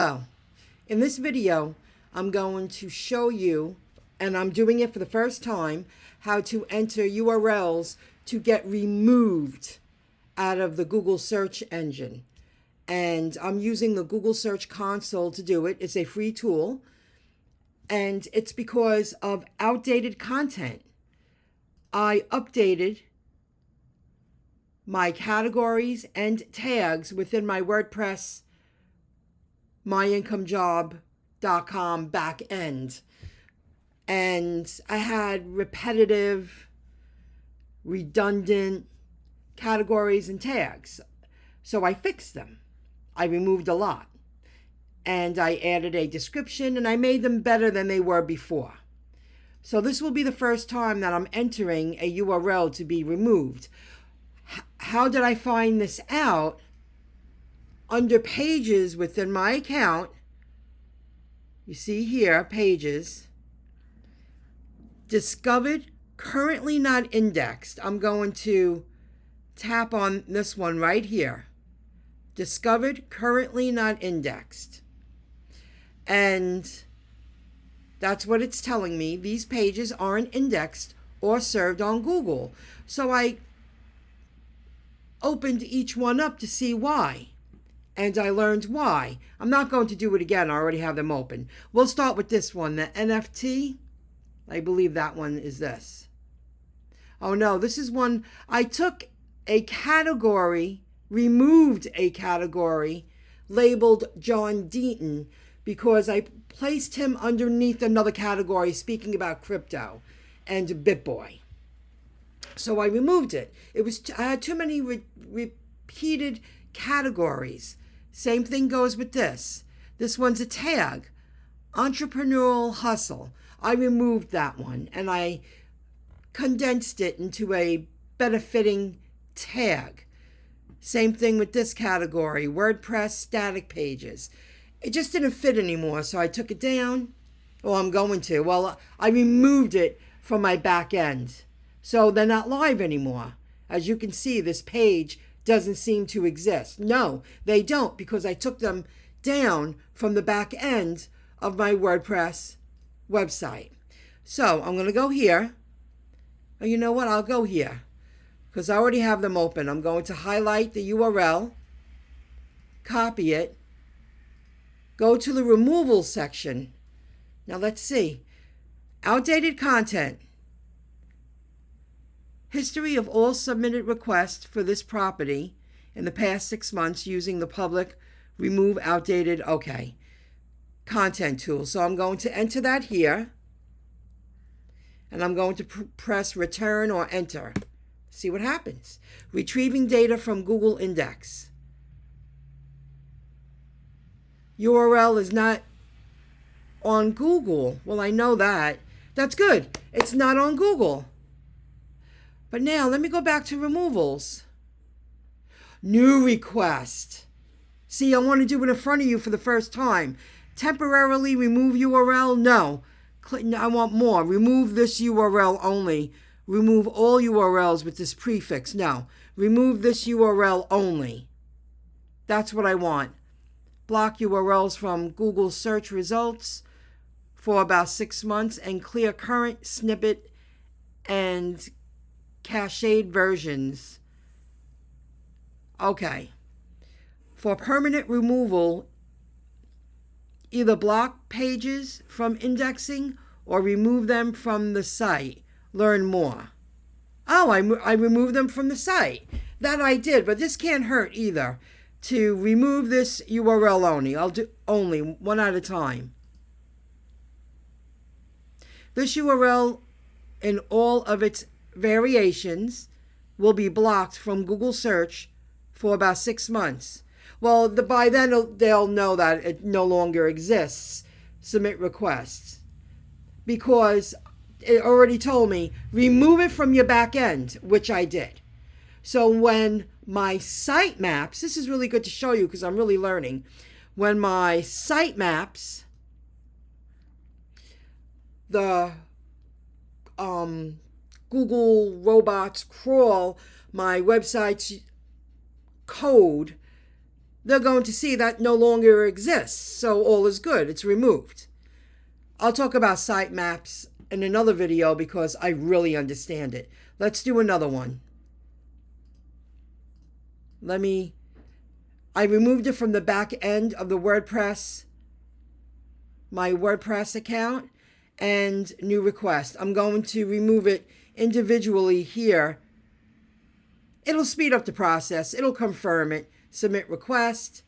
So, in this video, I'm going to show you, and I'm doing it for the first time, how to enter URLs to get removed out of the Google search engine. And I'm using the Google Search Console to do it. It's a free tool, and it's because of outdated content. I updated my categories and tags within my WordPress myincomejob.com back end. And I had repetitive, redundant categories and tags. So I fixed them. I removed a lot. And I added a description and I made them better than they were before. So this will be the first time that I'm entering a URL to be removed. How did I find this out? Under pages within my account, you see here, pages, discovered, currently not indexed. I'm going to tap on this one right here. Discovered, currently not indexed. And that's what it's telling me. These pages aren't indexed or served on Google. So I opened each one up to see why. And I learned why. I'm not going to do it again. I already have them open. We'll start with this one, the NFT. I believe that one is this. Oh no, this is one. I took a category, removed a category labeled John Deaton because I placed him underneath another category speaking about crypto and BitBoy. So I removed it. I had too many repeated categories. Same thing goes with this. This one's a tag, entrepreneurial hustle. I removed that one and I condensed it into a better fitting tag. Same thing with this category, WordPress static pages. It just didn't fit anymore, so I took it down. Well, I'm going to. Well, I removed it from my back end. So they're not live anymore. As you can see, this page doesn't seem to exist. No, they don't, because I took them down from the back end of my WordPress website. So I'm going to go here. Oh, you know what? I'll go here because I already have them open. I'm going to highlight the URL, copy it, go to the removal section. Now let's see. Outdated content. History of all submitted requests for this property in the past 6 months using the public remove outdated, okay, content tool. So I'm going to enter that here. And I'm going to press return or enter. See what happens. Retrieving data from Google Index. URL is not on Google. Well, I know that. That's good. It's not on Google. But now let me go back to removals. New request. See, I want to do it in front of you for the first time. Temporarily remove URL? No. I want more. Remove this URL only. Remove all URLs with this prefix. No. Remove this URL only. That's what I want. Block URLs from Google search results for about 6 months and clear current snippet and cached versions. Okay. For permanent removal, either block pages from indexing or remove them from the site. Learn more. Oh, I removed them from the site. That I did, but this can't hurt either. To remove this URL only. I'll do only one at a time. This URL in all of its variations will be blocked from Google search for about 6 months. Well, by then they'll know that it no longer exists. Submit requests. Because it already told me, remove it from your back end, which I did. So when my sitemaps, this is really good to show you because I'm really learning. When my sitemaps, the Google robots crawl my website's code they're going to see that no longer exists. So all is good. It's removed. I'll talk about sitemaps in another video because I really understand it. Let's do another one. I removed it from the back end of the WordPress, my WordPress account, and new request. I'm going to remove it individually here. It'll speed up the process. It'll confirm it. Submit request.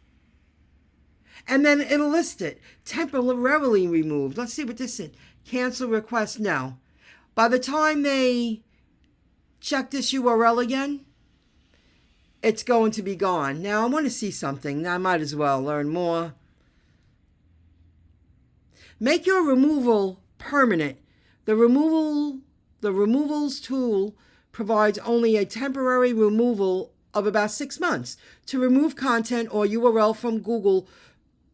And then it'll list it. Temporarily removed. Let's see what this is. Cancel request now. By the time they check this URL again, it's going to be gone. Now I want to see something. Now I might as well learn more. Make your removal permanent. The removals tool provides only a temporary removal of about 6 months. To remove content or URL from Google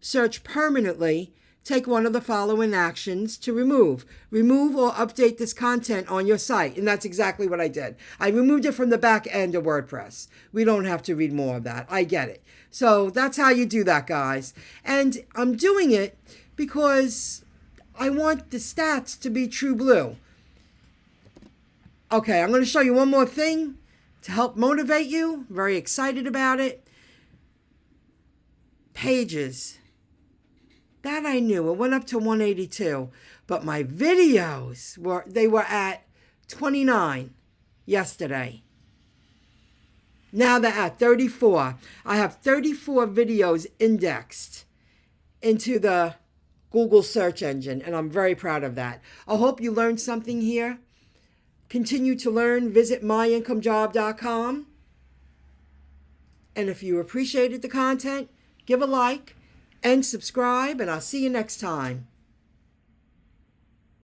search permanently, take one of the following actions to remove. Remove or update this content on your site. And that's exactly what I did. I removed it from the back end of WordPress. We don't have to read more of that. I get it. So that's how you do that, guys. And I'm doing it because I want the stats to be true blue. Okay, I'm going to show you one more thing to help motivate you. Very excited about it. Pages. That I knew. It went up to 182. But my videos were at 29 yesterday. Now they're at 34. I have 34 videos indexed into the Google search engine, and I'm very proud of that. I hope you learned something here. Continue to learn. Visit myincomejob.com. And if you appreciated the content, give a like and subscribe, and I'll see you next time.